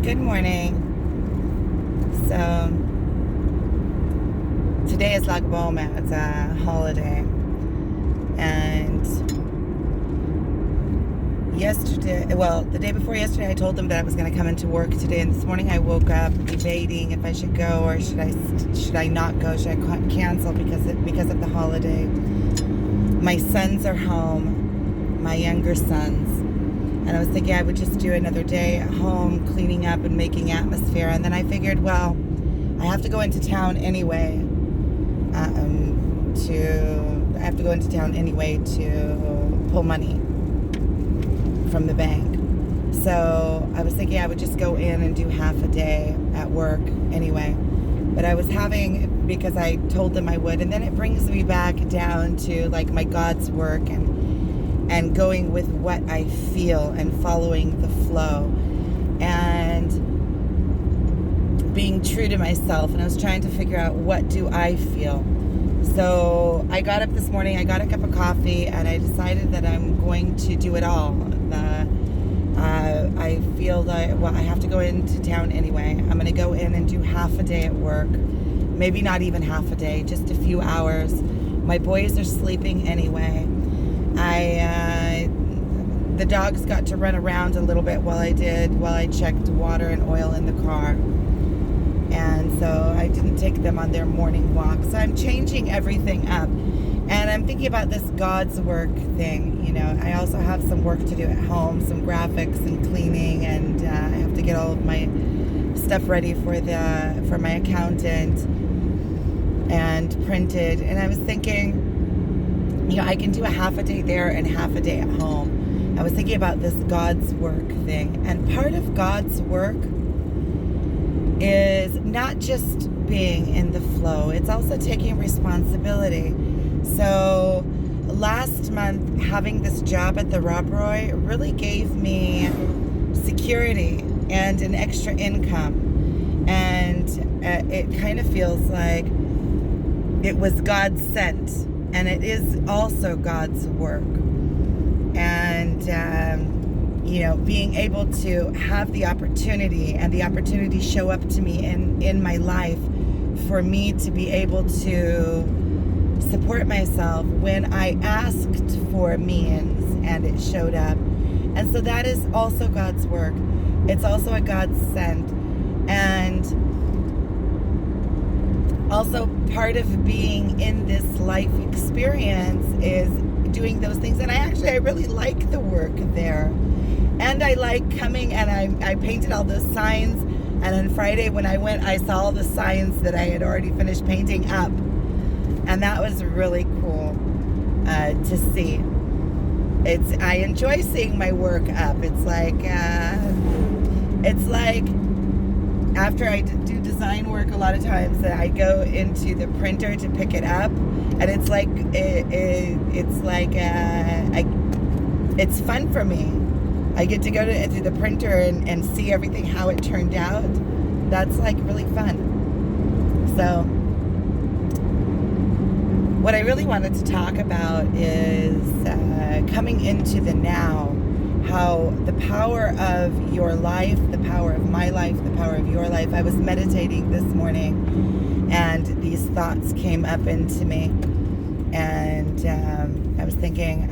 Good morning. So today is Lag BaOmer. It's a holiday. And the day before yesterday, I told them that I was going to come into work today. And this morning I woke up debating if I should go or should I not go? Should I cancel because of the holiday? My sons are home, my younger sons. And I was thinking I would just do another day at home, cleaning up and making atmosphere. And then I figured, well, I have to go into town anyway. To pull money from the bank. So I was thinking I would just go in and do half a day at work anyway. But I was because I told them I would. And then it brings me back down to like my God's work and going with what I feel and following the flow and being true to myself. And I was trying to figure out, what do I feel? So I got up this morning, I got a cup of coffee, and I decided that I'm going to do it all. I feel that, I have to go into town anyway. I'm going to go in and do half a day at work. Maybe not even half a day, just a few hours. My boys are sleeping anyway. The dogs got to run around a little bit while I checked water and oil in the car. And so I didn't take them on their morning walk. So I'm changing everything up. And I'm thinking about this God's work thing. You know, I also have some work to do at home, some graphics and cleaning, and I have to get all of my stuff ready for my accountant and printed. And I was thinking, I can do a half a day there and half a day at home. I was thinking about this God's work thing. And part of God's work is not just being in the flow. It's also taking responsibility. So last month, having this job at the Rob Roy really gave me security and an extra income. And it kind of feels like it was God sent. And it is also God's work. And, being able to have the opportunity and the opportunity show up to me in my life for me to be able to support myself when I asked for means and it showed up. And so that is also God's work. It's also a God sent. And also, part of being in this life experience is doing those things. And I really like the work there. And I like coming, and I painted all those signs. And on Friday when I went, I saw all the signs that I had already finished painting up. And that was really cool to see. I enjoy seeing my work up. It's like after I do design work, a lot of times that I go into the printer to pick it up, and it's fun for me. I get to go to the printer and see everything, how it turned out. That's like really fun. So what I really wanted to talk about is coming into the now. How the power of your life, the power of my life, the power of your life. I was meditating this morning and these thoughts came up into me, and I was thinking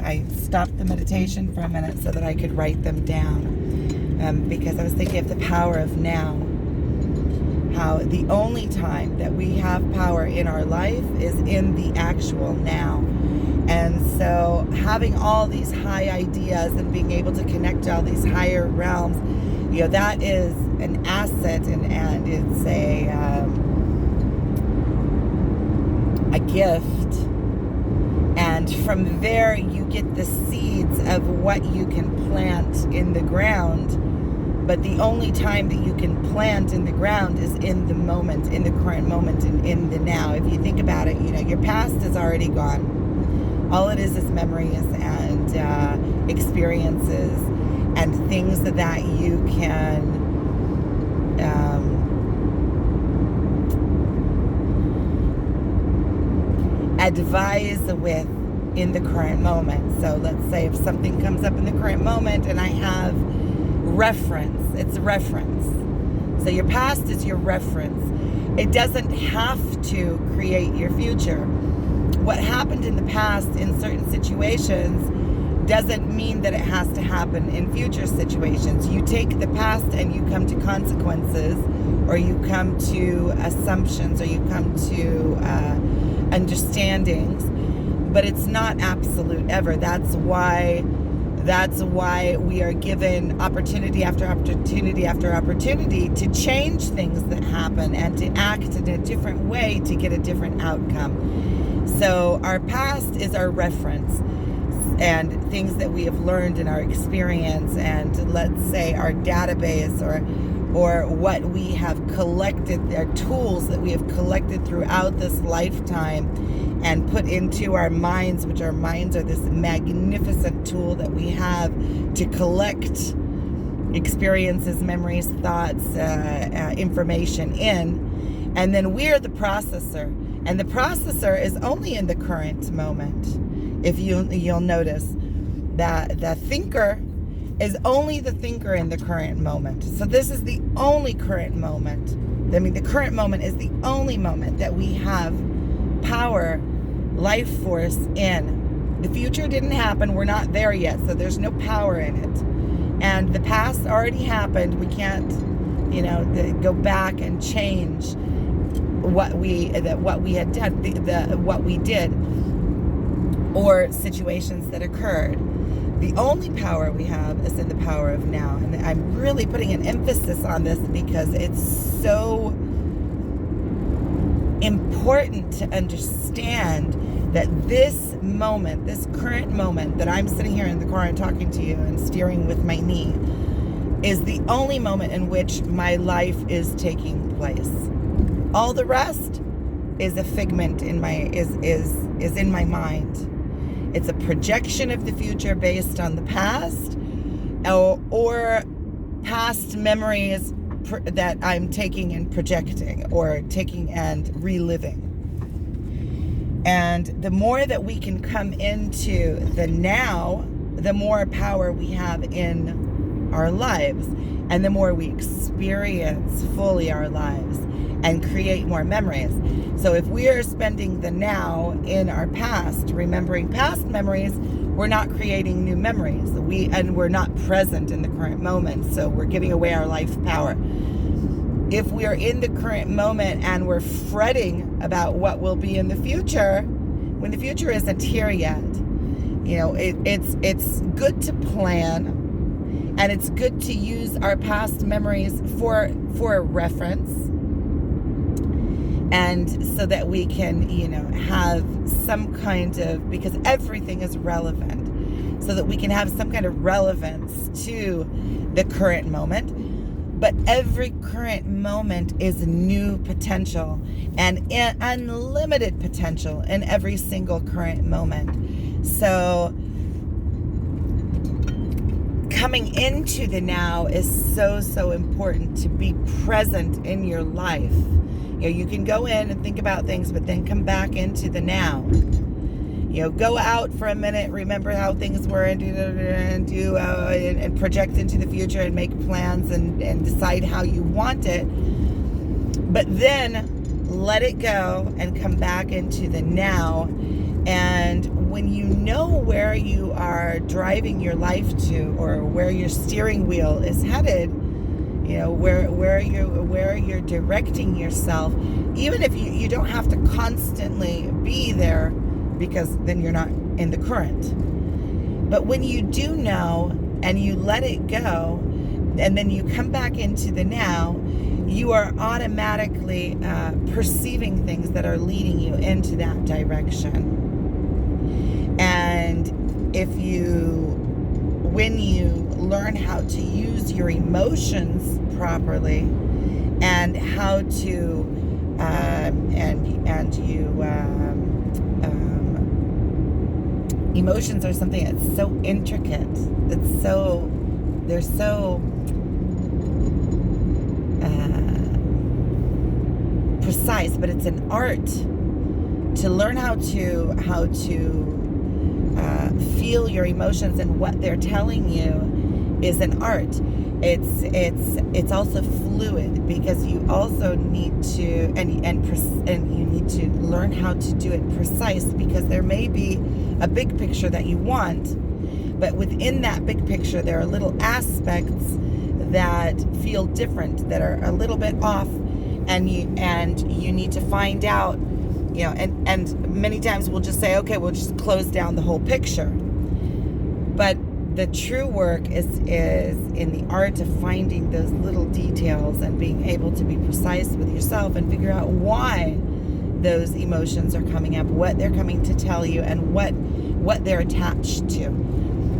I stopped the meditation for a minute so that I could write them down, because I was thinking of the power of now. How the only time that we have power in our life is in the actual now. And so having all these high ideas and being able to connect to all these higher realms, that is an asset, and it's a gift. And from there you get the seeds of what you can plant in the ground. But the only time that you can plant in the ground is in the moment, in the current moment, and in the now. If you think about it, your past is already gone. All it is memories and experiences and things that you can advise with in the current moment. So let's say if something comes up in the current moment and I have reference. It's reference. So your past is your reference. It doesn't have to create your future. What happened in the past in certain situations doesn't mean that it has to happen in future situations. You take the past and you come to consequences, or you come to assumptions, or you come to understandings, but it's not absolute ever. That's why we are given opportunity after opportunity after opportunity to change things that happen and to act in a different way to get a different outcome. So our past is our reference, and things that we have learned in our experience, and let's say our database, or what we have collected, our tools that we have collected throughout this lifetime and put into our minds, which our minds are this magnificent tool that we have to collect experiences, memories, thoughts, information in. And then we're the processor. And the processor is only in the current moment. If you'll notice that the thinker is only the thinker in the current moment. So this is the only current moment. I mean, the current moment is the only moment that we have power, life force in. The future didn't happen. We're not there yet, so there's no power in it. And the past already happened. We can't, go back and change what we had done, what we did, or situations that occurred. The only power we have is in the power of now. And I'm really putting an emphasis on this because it's so important to understand that this moment, this current moment that I'm sitting here in the car and talking to you and steering with my knee, is the only moment in which my life is taking place. All the rest is a figment in my in my mind. It's a projection of the future based on the past, or past memories that I'm taking and projecting, or taking and reliving. And the more that we can come into the now, the more power we have in our lives, and the more we experience fully our lives and create more memories. So if we are spending the now in our past, remembering past memories, we're not creating new memories. We're not present in the current moment. So we're giving away our life power. If we are in the current moment and we're fretting about what will be in the future, when the future isn't here yet, it's good to plan, and it's good to use our past memories for reference. And so that we can, have some kind of, because everything is relevant, so that we can have some kind of relevance to the current moment. But every current moment is new potential and unlimited potential in every single current moment. So coming into the now is so, so important, to be present in your life. You can go in and think about things, but then come back into the now. Go out for a minute, remember how things were, and project into the future and make plans and decide how you want it. But then let it go and come back into the now. And when you know where you are driving your life to, or where your steering wheel is headed, where you're directing yourself, even if you don't have to constantly be there, because then you're not in the current. But when you do know and you let it go, and then you come back into the now, you are automatically perceiving things that are leading you into that direction. And when you learn how to use your emotions properly, and how to emotions are something that's so intricate. They're so precise, but it's an art to learn how to feel your emotions and what they're telling you is an art. it's also fluid, because you also need to and you need to learn how to do it precise, because there may be a big picture that you want, but within that big picture there are little aspects that feel different, that are a little bit off, and you need to find out, and many times we'll just say, okay, we'll just close down the whole picture. But the true work is in the art of finding those little details and being able to be precise with yourself and figure out why those emotions are coming up, what they're coming to tell you, and what they're attached to.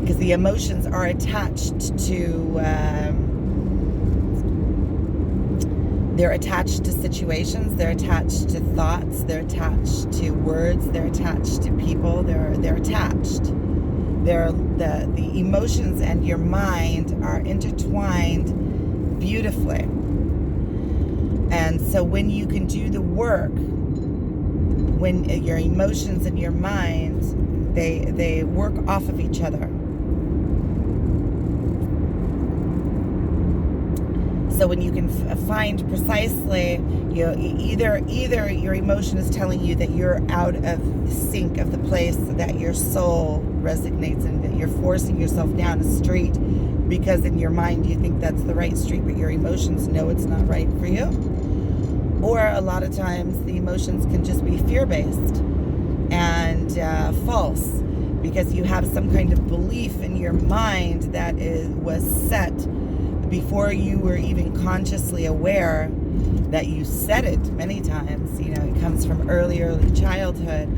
Because the emotions are attached to they're attached to situations, they're attached to thoughts, they're attached to words, they're attached to people, they're attached. The emotions and your mind are intertwined beautifully. And so when you can do the work, when your emotions and your mind, they work off of each other. So when you can find precisely, either your emotion is telling you that you're out of sync of the place that your soul resonates in, that you're forcing yourself down a street because in your mind you think that's the right street, but your emotions know it's not right for you. Or a lot of times the emotions can just be fear-based and false, because you have some kind of belief in your mind that was set before you were even consciously aware that you said it many times. It comes from early childhood,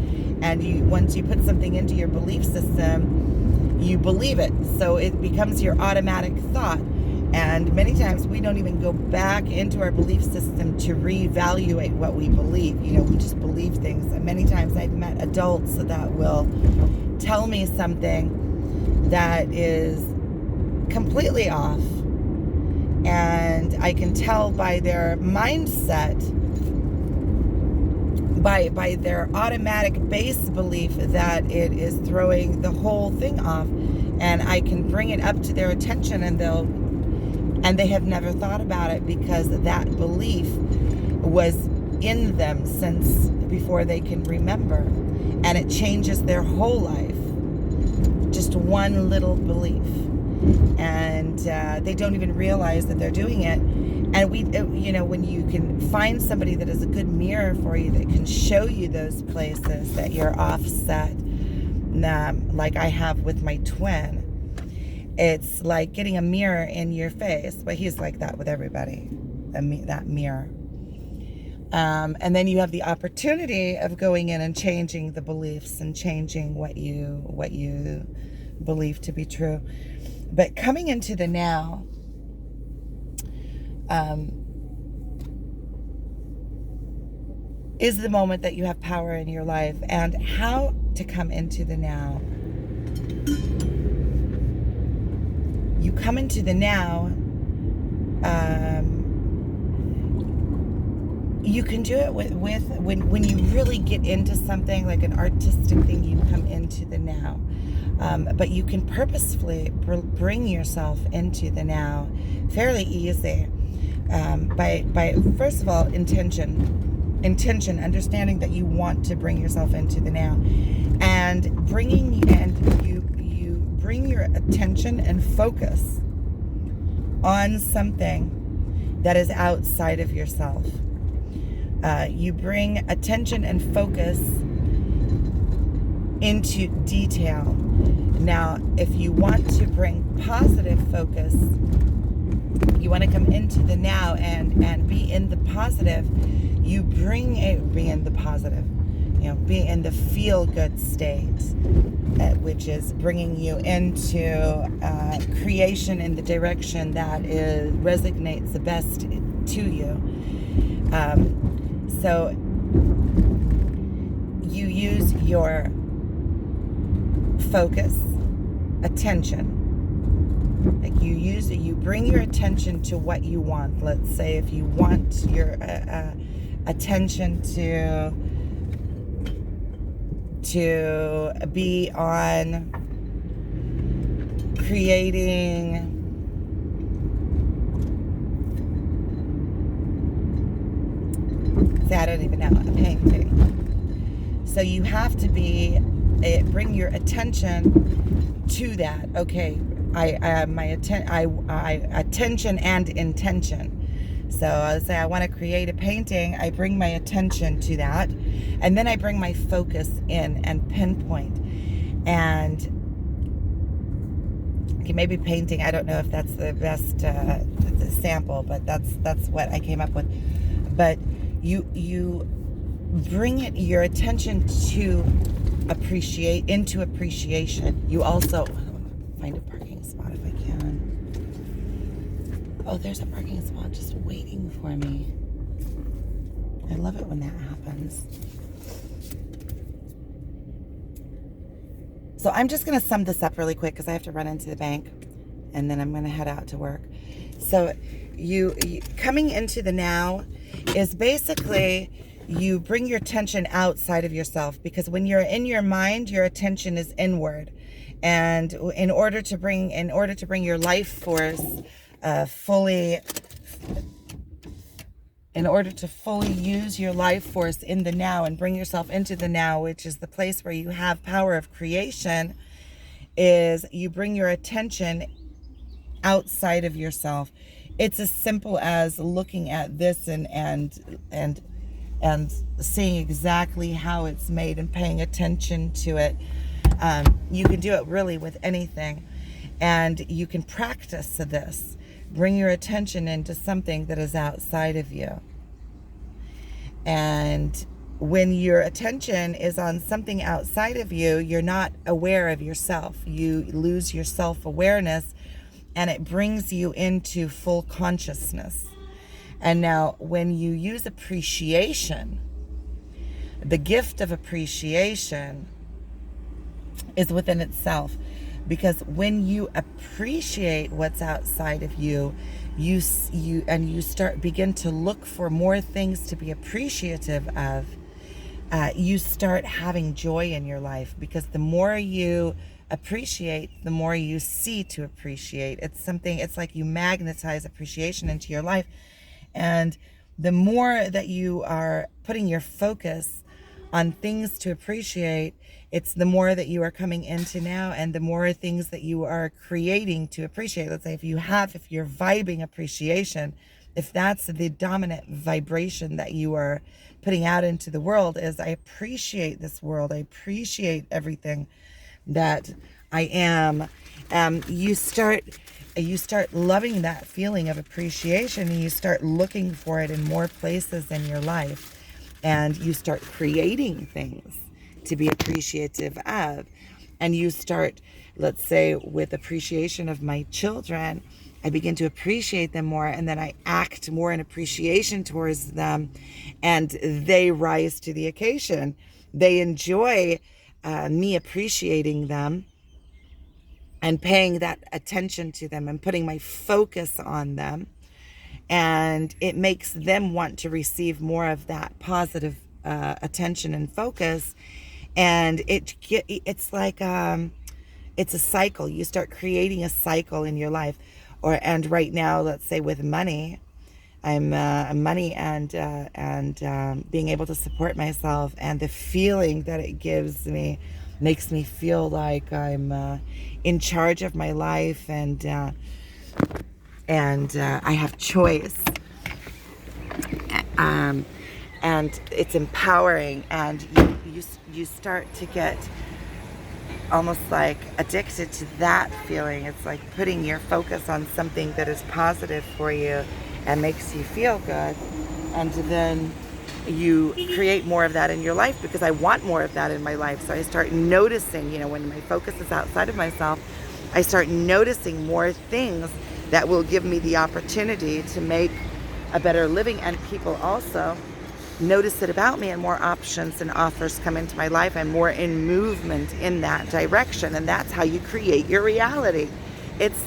and once you put something into your belief system, you believe it, so it becomes your automatic thought. And many times we don't even go back into our belief system to reevaluate what we believe. We just believe things. And many times I've met adults that will tell me something that is completely off, and I can tell by their mindset, by their automatic base belief, that it is throwing the whole thing off. And I can bring it up to their attention, and they have never thought about it, because that belief was in them since before they can remember, and it changes their whole life. Just one little belief. And they don't even realize that they're doing it. And when you can find somebody that is a good mirror for you, that can show you those places that you're offset, like I have with my twin, it's like getting a mirror in your face. But he's like that with everybody, that mirror. And then you have the opportunity of going in and changing the beliefs and changing what you believe to be true. But coming into the now, is the moment that you have power in your life. And how to come into the now. You come into the now. You can do it with when you really get into something like an artistic thing. You come into the now. But you can purposefully bring yourself into the now fairly easy, by first of all, intention, understanding that you want to bring yourself into the now, and you bring your attention and focus on something that is outside of yourself. You bring attention and focus into detail. Now, if you want to bring positive focus, you want to come into the now and be in the positive, you be in the positive, be in the feel-good state, which is bringing you into creation in the direction that resonates the best to you. So you use your focus, attention. Like you bring your attention to what you want. Let's say if you want your attention to be on creating say, I don't even know, a painting. So you have to bring your attention to that. Okay, attention and intention. So I say I want to create a painting. I bring my attention to that, and then I bring my focus in and pinpoint. And okay, maybe painting. I don't know if that's the best sample, but that's what I came up with. But you bring your attention to appreciation. You also find a parking spot if I can. Oh, there's a parking spot just waiting for me. I love it when that happens. So I'm just going to sum this up really quick because I have to run into the bank and then I'm going to head out to work. So you coming into the now is basically you bring your attention outside of yourself, because when you're in your mind, your attention is inward. And in order to bring your life force in order to fully use your life force in the now and bring yourself into the now, which is the place where you have power of creation, is you bring your attention outside of yourself. It's as simple as looking at this and seeing exactly how it's made and paying attention to it. You can do it really with anything, and you can practice this. Bring your attention into something that is outside of you. And when your attention is on something outside of you, you're not aware of yourself. You lose your self-awareness, and it brings you into full consciousness. And now when you use appreciation, the gift of appreciation is within itself. Because when you appreciate what's outside of you, you begin to look for more things to be appreciative of. You start having joy in your life, because the more you appreciate, the more you see to appreciate. It's like you magnetize appreciation into your life. And the more that you are putting your focus on things to appreciate, it's the more that you are coming into now, and the more things that you are creating to appreciate. Let's say if you're vibing appreciation, if that's the dominant vibration that you are putting out into the world, is I appreciate this world, I appreciate everything that I am. You start loving that feeling of appreciation, and you start looking for it in more places in your life, and you start creating things to be appreciative of. And you start, let's say with appreciation of my children, I begin to appreciate them more, and then I act more in appreciation towards them, and they rise to the occasion. They enjoy me appreciating them and paying that attention to them and putting my focus on them, and it makes them want to receive more of that positive attention and focus. And it's like it's a cycle. You start creating a cycle in your life. And right now, let's say with money, I'm money and being able to support myself, and the feeling that it gives me makes me feel like I'm in charge of my life, and I have choice. And it's empowering, and you start to get almost like addicted to that feeling. It's like putting your focus on something that is positive for you and makes you feel good, and then you create more of that in your life, because I want more of that in my life. So I start noticing, when my focus is outside of myself, I start noticing more things that will give me the opportunity to make a better living, and people also notice it about me, and more options and offers come into my life, and more in movement in that direction. And that's how you create your reality. It's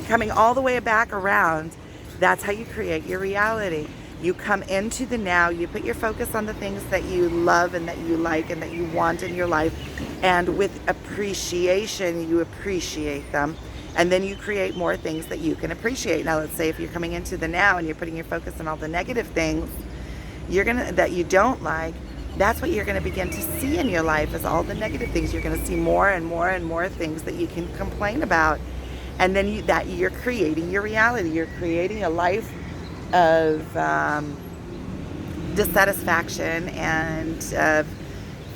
coming all the way back around. That's how you create your reality. You come into the now, you put your focus on the things that you love and that you like and that you want in your life, and with appreciation you appreciate them, and then you create more things that you can appreciate. Now let's say if you're coming into the now and you're putting your focus on all the negative things, that you don't like, that's what you're gonna begin to see in your life, is all the negative things. You're gonna see more and more and more things that you can complain about. And then you're creating your reality. You're creating a life of dissatisfaction and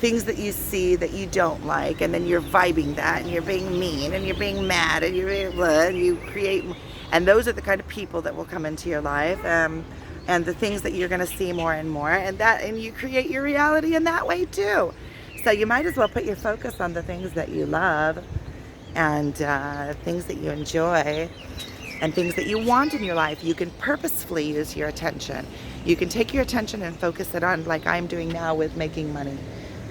things that you see that you don't like, and then you're vibing that, and you're being mean, and you're being mad, and you're being blah, and you create, and those are the kind of people that will come into your life, and the things that you're going to see more and more, and you create your reality in that way too. So you might as well put your focus on the things that you love, and things that you enjoy, and things that you want in your life. You can purposefully use your attention. You can take your attention and focus it on, like I'm doing now with making money.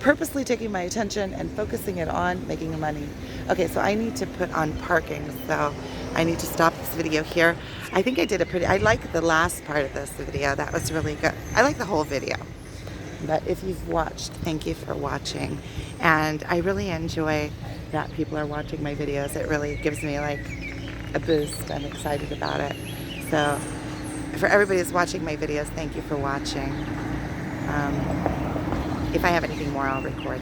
Purposely taking my attention and focusing it on making money. Okay, so I need to put on parking, so I need to stop this video here. I think I did I like the last part of this video. That was really good. I like the whole video. But if you've watched, thank you for watching. And I really enjoy that people are watching my videos. It really gives me like a boost. I'm excited about it. So for everybody who's watching my videos, thank you for watching. If I have anything more, I'll record.